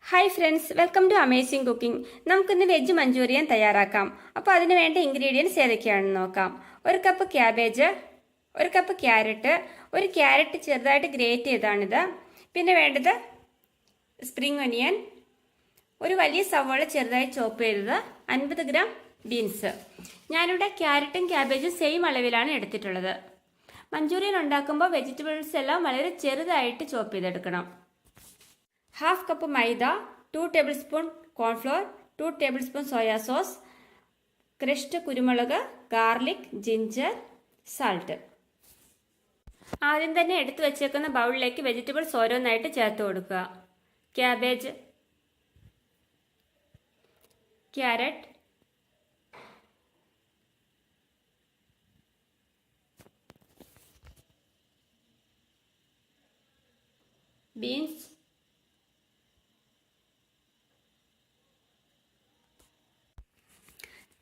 Hi friends, welcome to amazing cooking. നമുക്കിന്ന് veg Manchurian തയ്യാറാക്കാം. അപ്പോൾ അതിന് വേണ്ട ഇൻഗ്രീഡിയൻസ് ഏതൊക്കെയാണെന്ന് നോക്കാം. ഒരു കപ്പ് ക്യാബേജ്, ഒരു കപ്പ് ക്യാരറ്റ്, ഒരു ക്യാരറ്റ് ചെറുതായിട്ട് ഗ്രേറ്റ് ചെയ്താണിത്. പിന്നെ വേണ്ടത് സ്പ്രിംഗ് ഒനിയൻ, ഒരു വലിയ സവാള ചെറുതായി ചോപ്പ് ചെയ്തത്, 50 ഗ്രാം ബീൻസ്. ഞാനിവിടെ ക്യാരറ്റും ക്യാബേജും സെയിം അളവിലാണ് എടുത്തിട്ടുള്ളത്. മഞ്ചൂരിയൻ ഉണ്ടാക്കുമ്പോൾ വെജിറ്റബിൾസ് എല്ലാം വളരെ ചെറുതായിട്ട് ചോപ്പ് ചെയ്തെടുക്കണം. ഹാഫ് കപ്പ് മൈദ, 2 table spoon cornflour, 2 table spoon soya sauce, crushed കുരുമുളക്, ഗാർലിക്, ജിഞ്ചർ, സാൾട്ട്. ആദ്യം തന്നെ എടുത്തു വച്ചേക്കുന്ന ബൗളിലേക്ക് വെജിറ്റബിൾസ് ഓരോന്നായിട്ട് ചേർത്ത് കൊടുക്കുക. ക്യാബേജ്, ക്യാരറ്റ്, ബീൻസ്,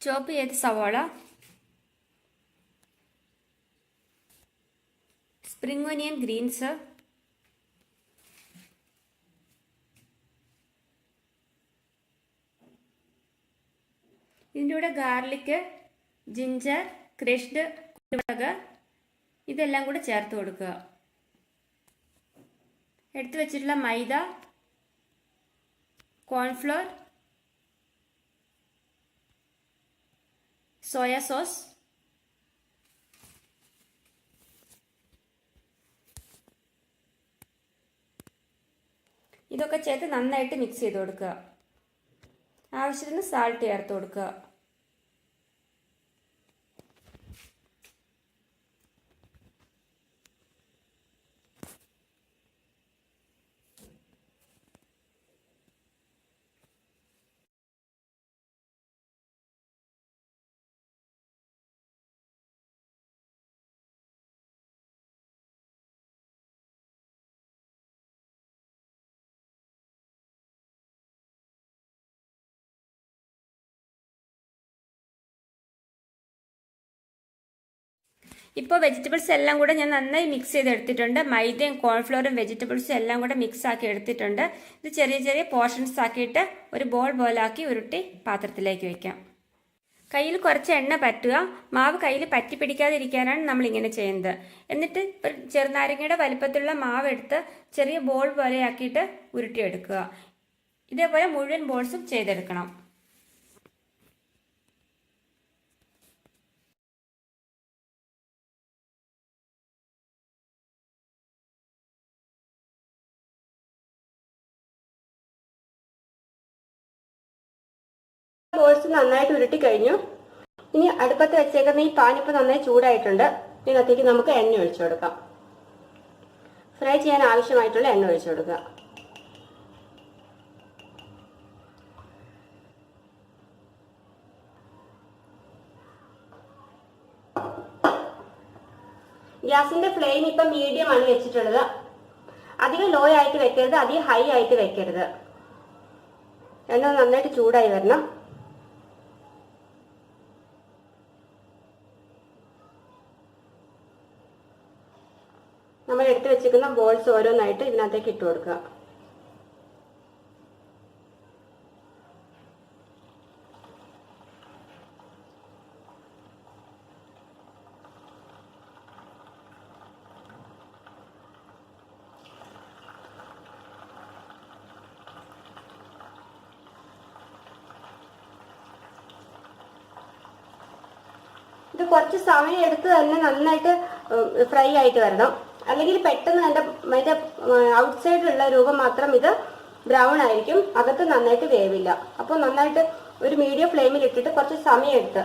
ചോപ്പ് ചെയ്ത സവാള, സ്പ്രിംഗ് ഒനിയൻ ഗ്രീൻസ്, ഇതിൻ്റെ കൂടെ ഗാർലിക്, ജിഞ്ചർ, ക്രഷ്ഡ് കുരുമുളക് ഇതെല്ലാം കൂടെ ചേർത്ത് കൊടുക്കുക. എടുത്തു വെച്ചിട്ടുള്ള മൈദ, കോൺഫ്ലോർ, സോയ സോസ്, ഇതൊക്കെ ചേർത്ത് നന്നായിട്ട് മിക്സ് ചെയ്ത് കൊടുക്കുക. ആവശ്യത്തിന് സാൾട്ട് ചേർത്ത് കൊടുക്കുക. ഇപ്പോൾ വെജിറ്റബിൾസ് എല്ലാം കൂടെ ഞാൻ നന്നായി മിക്സ് ചെയ്തെടുത്തിട്ടുണ്ട്. മൈദയും കോൺഫ്ലോറും വെജിറ്റബിൾസും എല്ലാം കൂടെ മിക്സ് ആക്കി എടുത്തിട്ടുണ്ട്. ഇത് ചെറിയ ചെറിയ പോർഷൻസ് ആക്കിയിട്ട് ഒരു ബോൾ പോലാക്കി ഉരുട്ടി പാത്രത്തിലേക്ക് വെക്കാം. കയ്യിൽ കുറച്ച് എണ്ണ പറ്റുക. മാവ് കയ്യിൽ പറ്റി പിടിക്കാതിരിക്കാനാണ് നമ്മൾ ഇങ്ങനെ ചെയ്യുന്നത്. എന്നിട്ട് ചെറുനാരങ്ങയുടെ വലിപ്പത്തിലുള്ള മാവ് എടുത്ത് ചെറിയ ബോൾ പോലെ ആക്കിയിട്ട് ഉരുട്ടിയെടുക്കുക. ഇതേപോലെ മുഴുവൻ ബോൾസും ചെയ്തെടുക്കണം. ബോൾസ് നന്നായിട്ട് ഉരുട്ടി കഴിഞ്ഞു. ഇനി അടുപ്പത്ത് വെച്ചേക്കുന്ന ഈ പാൻ ഇപ്പോൾ നന്നായി ചൂടായിട്ടുണ്ട്. ഇതിനകത്തേക്ക് നമുക്ക് എണ്ണ ഒഴിച്ചു കൊടുക്കാം. ഫ്രൈ ചെയ്യാൻ ആവശ്യമായിട്ടുള്ള എണ്ണ ഒഴിച്ചു കൊടുക്കുക. ഗ്യാസിന്റെ ഫ്ലെയിം ഇപ്പം മീഡിയം ആണ് വെച്ചിട്ടുള്ളത്. അധികം ലോ ആയിട്ട് വെക്കരുത്, അധികം ഹൈ ആയിട്ട് വെക്കരുത്. എണ്ണ നന്നായിട്ട് ചൂടായി വരണം. നമ്മൾ എടുത്തു വെച്ചിരിക്കുന്ന ബോൾസ് ഓരോന്നായിട്ട് ഇതിനകത്തേക്ക് ഇട്ട് കൊടുക്കുക. ഇത് കുറച്ച് സമയം എടുത്ത് തന്നെ നന്നായിട്ട് ഫ്രൈ ആയിട്ട് വരണം. അല്ലെങ്കിൽ പെട്ടെന്ന് അതിന്റെ ഔട്ട്സൈഡിലുള്ള രൂപം മാത്രം ഇത് ബ്രൗൺ ആയിരിക്കും, അകത്ത് നന്നായിട്ട് വേവില്ല. അപ്പോൾ നന്നായിട്ട് ഒരു മീഡിയം ഫ്ലെയിമിൽ ഇട്ടിട്ട് കുറച്ച് സമയം എടുത്ത്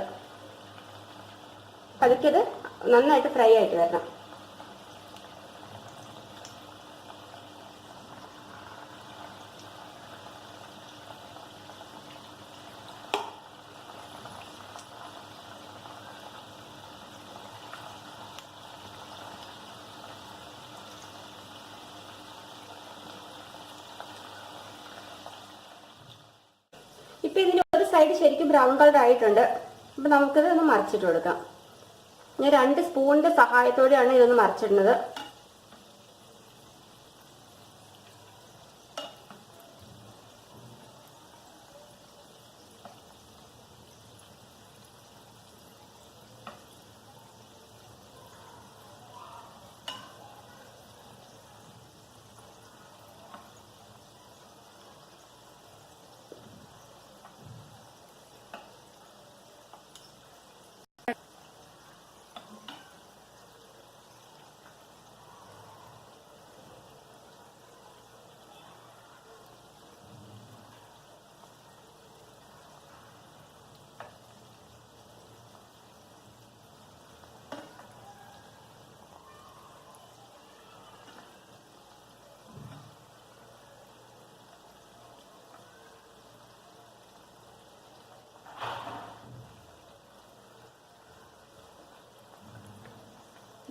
പതുക്കിയത് നന്നായിട്ട് ഫ്രൈ ആയിട്ട് വരണം. ഇപ്പൊ ഇതിന്റെ ഒരു സൈഡ് ശരിക്കും ബ്രൗൺ കളർ ആയിട്ടുണ്ട്. അപ്പൊ നമുക്കിത് ഒന്ന് മറിച്ചിട്ട് കൊടുക്കാം. ഞാൻ 2 സ്പൂണിന്റെ സഹായത്തോടെയാണ് ഇതൊന്ന് മറിച്ചിടുന്നത്.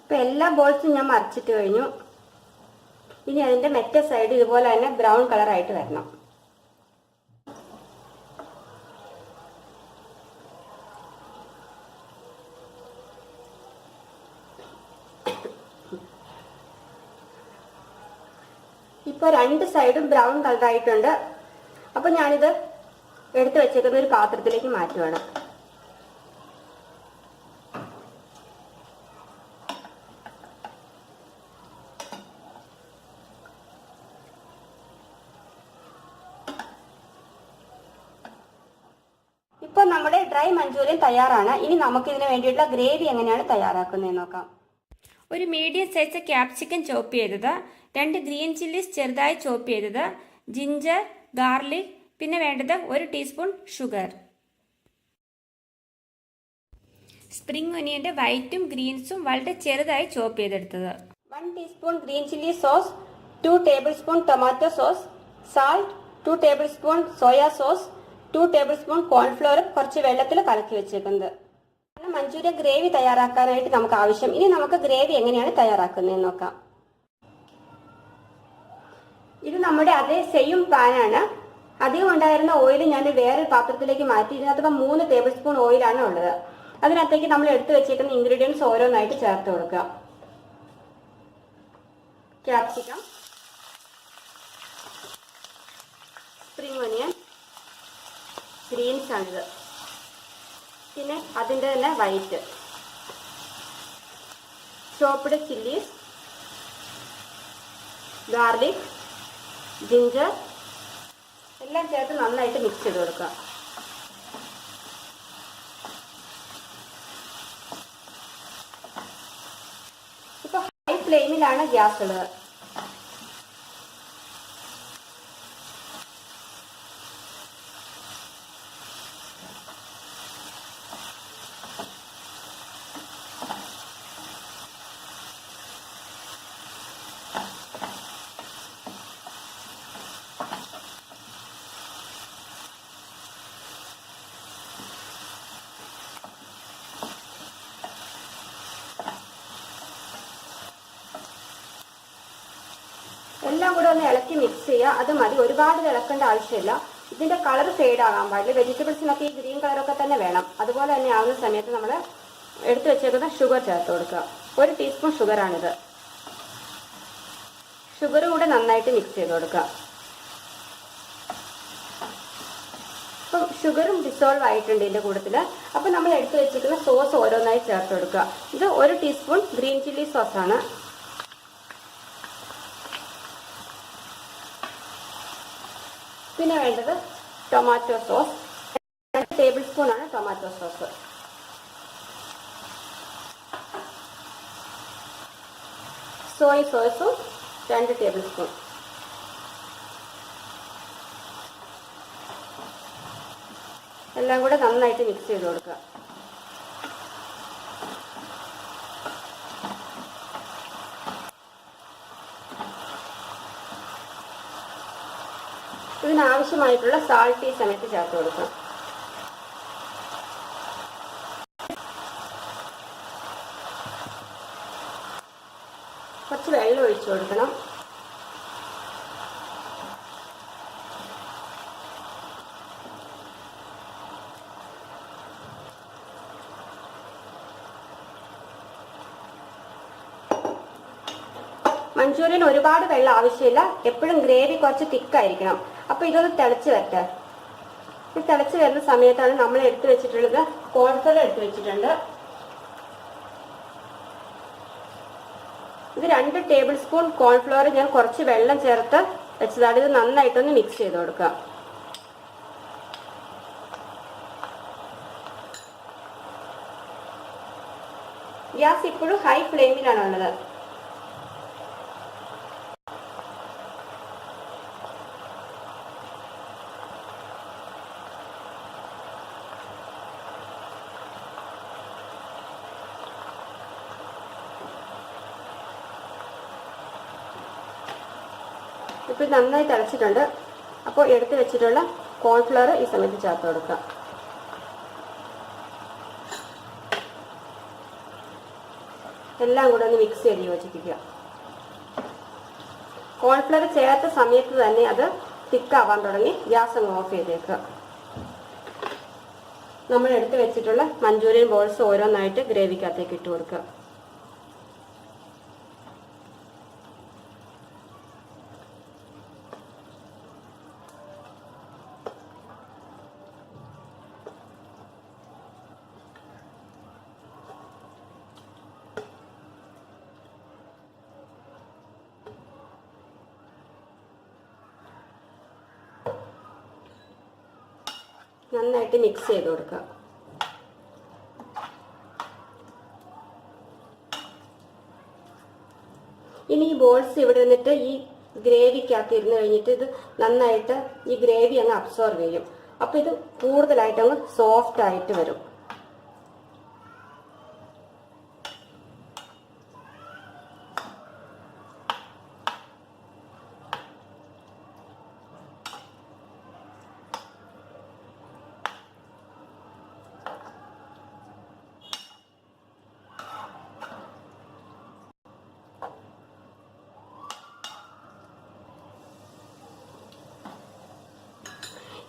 ഇപ്പോൾ എല്ലാ ബോൾസും ഞാൻ മറിച്ചിട്ട് കഴിഞ്ഞു. ഇനി അതിൻ്റെ മറ്റേ സൈഡ് ഇതുപോലെ തന്നെ ബ്രൗൺ കളറായിട്ട് വരണം. ഇപ്പോൾ രണ്ട് സൈഡും ബ്രൗൺ കളറായിട്ടുണ്ട്. അപ്പോൾ ഞാനിത് എടുത്ത് വെച്ചേക്കുന്ന ഒരു പാത്രത്തിലേക്ക് മാറ്റുവാണ്. ഇപ്പോൾ നമ്മുടെ ഡ്രൈ മഞ്ചൂരിയൻ തയ്യാറാണ്. ഇനി നമുക്ക് ഇതിന് വേണ്ടിയിട്ടുള്ള ഗ്രേവി എങ്ങനെയാണ് തയ്യാറാക്കുന്നതെന്ന് നോക്കാം. ഒരു മീഡിയം സൈസ് ക്യാപ്സിക്കം ചോപ്പ് ചെയ്തത്, 2 ഗ്രീൻ ചില്ലീസ് ചെറുതായി ചോപ്പ് ചെയ്തത്, ജിഞ്ചർ, ഗാർലിക്, പിന്നെ വേണ്ടത് 1 ടീസ്പൂൺ ഷുഗർ. സ്പ്രിംഗ് ഒനിയന്റെ വൈറ്റും ഗ്രീൻസും വളരെ ചെറുതായി ചോപ്പ് ചെയ്തെടുത്തത്. 1 teaspoon green chilli sauce, 2 table spoon tomato sauce, salt, 2 table spoon soya sauce, 2 table spoon cornflour കുറച്ച് വെള്ളത്തിൽ കലക്കി വെച്ചേക്കുന്നത്. മഞ്ചൂരിയൻ ഗ്രേവി തയ്യാറാക്കാനായിട്ട് നമുക്ക് ആവശ്യം. ഇനി നമുക്ക് ഗ്രേവി എങ്ങനെയാണ് തയ്യാറാക്കുന്നതെന്ന് നോക്കാം. ഇത് നമ്മുടെ അതേ സെയിം പാനാണ്. അധികം ഉണ്ടായിരുന്ന ഓയിൽ ഞാൻ വേറൊരു പാത്രത്തിലേക്ക് മാറ്റി. ഇതിനകത്ത് 3 ടേബിൾ സ്പൂൺ ഓയിലാണ് ഉള്ളത്. അതിനകത്തേക്ക് നമ്മൾ എടുത്തു വെച്ചേക്കുന്ന ഇൻഗ്രീഡിയൻസ് ഓരോന്നായിട്ട് ചേർത്ത് കൊടുക്കുക. ക്യാപ്സിക്കം, സ്പ്രിംഗ് ഒനിയൻ, ഗ്രീൻസ് ആണിത്, പിന്നെ അതിൻ്റെ തന്നെ white, chopped chillies, garlic, ginger എല്ലാം ചേർത്ത് നന്നായിട്ട് മിക്സ് ചെയ്ത് കൊടുക്കുക. ഇപ്പോൾ ഹൈ ഫ്ലെയിമിലാണ് ഗ്യാസ് ഉള്ളത്. എല്ലാം കൂടെ ഒന്ന് ഇളക്കി മിക്സ് ചെയ്യുക. അത് മതി, ഒരുപാട് ഇളക്കേണ്ട ആവശ്യമില്ല. ഇതിന്റെ കളർ ഫെയ്ഡ് ആകാൻ പാടില്ല. വെജിറ്റബിൾസിനൊക്കെ ഈ ഗ്രീൻ കളറൊക്കെ തന്നെ വേണം. അതുപോലെ തന്നെ ആവുന്ന സമയത്ത് നമ്മൾ എടുത്തു വെച്ചേക്കുന്ന ഷുഗർ ചേർത്ത് കൊടുക്കുക. 1 ടീസ്പൂൺ ഷുഗറാണിത്. ഷുഗറും കൂടെ നന്നായിട്ട് മിക്സ് ചെയ്ത് കൊടുക്കുക. അപ്പം ഷുഗറും ഡിസോൾവ് ആയിട്ടുണ്ട് ഇതിന്റെ കൂട്ടത്തിൽ. അപ്പം നമ്മൾ എടുത്തു വെച്ചിരിക്കുന്ന സോസ് ഓരോന്നായി ചേർത്ത് കൊടുക്കുക. ഇത് 1 ടീസ്പൂൺ ഗ്രീൻ ചില്ലി സോസാണ്. പിന്നെ വേണ്ടത് ടൊമാറ്റോ സോസ്, 2 ടേബിൾ സ്പൂൺ ആണ് ടൊമാറ്റോ സോസ്. സോയ് സോസും 2 ടേബിൾ സ്പൂൺ. എല്ലാം കൂടെ നന്നായിട്ട് മിക്സ് ചെയ്ത് കൊടുക്കുക. ഇതിനാവശ്യമായിട്ടുള്ള സാൾട്ട് ഈ സമയത്ത് ചേർത്ത് കൊടുക്കണം. കുറച്ച് വെള്ളം ഒഴിച്ചു കൊടുക്കണം. മഞ്ചൂരിയൻ ഒരുപാട് വെള്ളം ആവശ്യമില്ല. എപ്പോഴും ഗ്രേവി കുറച്ച് തിക്കായിരിക്കണം. അപ്പോൾ ഇതൊന്ന് തിളച്ച് വരട്ടെ. ഇത് തിളച്ച് വരുന്ന സമയത്താണ് നമ്മൾ എടുത്തു വെച്ചിട്ടുള്ളത് കോൺഫ്ലവർ എടുത്തു വെച്ചിട്ടുണ്ട്. ഇത് 2 ടേബിൾ സ്പൂൺ കോൺഫ്ലവർ ഞാൻ കുറച്ച് വെള്ളം ചേർത്ത് വെച്ചതാണ്. ഇത് നന്നായിട്ടൊന്ന് മിക്സ് ചെയ്ത് കൊടുക്കുക. ഗ്യാസ് ഇപ്പോഴും ഹൈ ഫ്ലെയിമിലാണ് ഉള്ളത്. ഇപ്പോൾ നന്നായി തിളച്ചിട്ടുണ്ട്. അപ്പോൾ എടുത്ത് വെച്ചിട്ടുള്ള കോൺഫ്ലവർ ഈ സമയത്ത് ചേർത്ത് കൊടുക്കുക. എല്ലാം കൂടെ ഒന്ന് മിക്സ് ചെയ്ത് യോജിപ്പിക്കുക. കോൺഫ്ലവർ ചേർത്ത സമയത്ത് തന്നെ അത് തിക്കാവാൻ തുടങ്ങി. ഗ്യാസ് അങ്ങ് ഓഫ് ചെയ്തേക്കുക. നമ്മൾ എടുത്ത് വെച്ചിട്ടുള്ള മഞ്ചൂരിയൻ ബോൾസ് ഓരോന്നായിട്ട് ഗ്രേവിക്കകത്തേക്ക് ഇട്ട് കൊടുക്കുക. നന്നായിട്ട് മിക്സ് ചെയ്ത് കൊടുക്കുക. ഇനി ഈ ബോൾസ് ഇവിടെ നിന്നിട്ട് ഈ ഗ്രേവിക്കകത്ത് ഇരുന്ന് കഴിഞ്ഞിട്ട് ഇത് നന്നായിട്ട് ഈ ഗ്രേവി അങ്ങ് അബ്സോർവ് ചെയ്യും. അപ്പൊ ഇത് കൂടുതലായിട്ട് അങ്ങ് സോഫ്റ്റ് ആയിട്ട് വരും.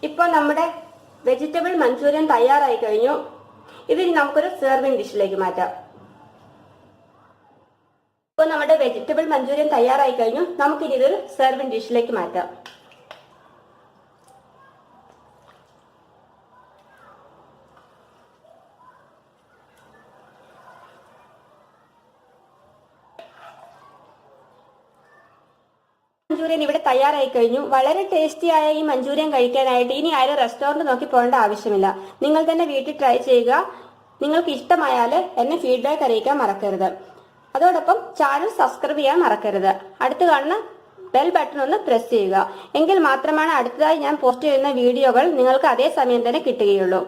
ഇപ്പോൾ നമ്മുടെ വെജിറ്റബിൾ മഞ്ചൂരിയൻ തയ്യാറായി കഴിഞ്ഞു. ഇതിനി നമുക്കൊരു സെർവിംഗ് ഡിഷിലേക്ക് മാറ്റാം. ഇപ്പോൾ നമ്മുടെ വെജിറ്റബിൾ മഞ്ചൂരിയൻ തയ്യാറായി കഴിഞ്ഞു. നമുക്കിനി ഇതൊരു സെർവിംഗ് ഡിഷിലേക്ക് മാറ്റാം. മഞ്ചൂരിയൻ ഇവിടെ തയ്യാറായി കഴിഞ്ഞു. വളരെ ടേസ്റ്റിയായ ഈ മഞ്ചൂരിയൻ കഴിക്കാനായിട്ട് ഇനി ആരും റെസ്റ്റോറന്റ് നോക്കി പോകേണ്ട ആവശ്യമില്ല. നിങ്ങൾ തന്നെ വീട്ടിൽ ട്രൈ ചെയ്യുക. നിങ്ങൾക്ക് ഇഷ്ടമായാൽ എന്നെ ഫീഡ്ബാക്ക് അറിയിക്കാൻ മറക്കരുത്. അതോടൊപ്പം ചാനൽ സബ്സ്ക്രൈബ് ചെയ്യാൻ മറക്കരുത്. അടുത്ത് കാണുന്ന ബെൽ ബട്ടൺ ഒന്ന് പ്രസ് ചെയ്യുക. എങ്കിൽ മാത്രമാണ് അടുത്തതായി ഞാൻ പോസ്റ്റ് ചെയ്യുന്ന വീഡിയോകൾ നിങ്ങൾക്ക് അതേ സമയം തന്നെ കിട്ടുകയുള്ളൂ.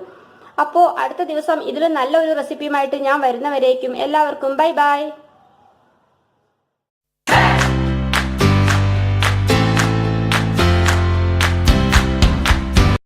അപ്പോൾ അടുത്ത ദിവസം ഇതിലും നല്ലൊരു റെസിപ്പിയുമായിട്ട് ഞാൻ വരുന്നവരേക്കും എല്ലാവർക്കും ബൈ ബൈ.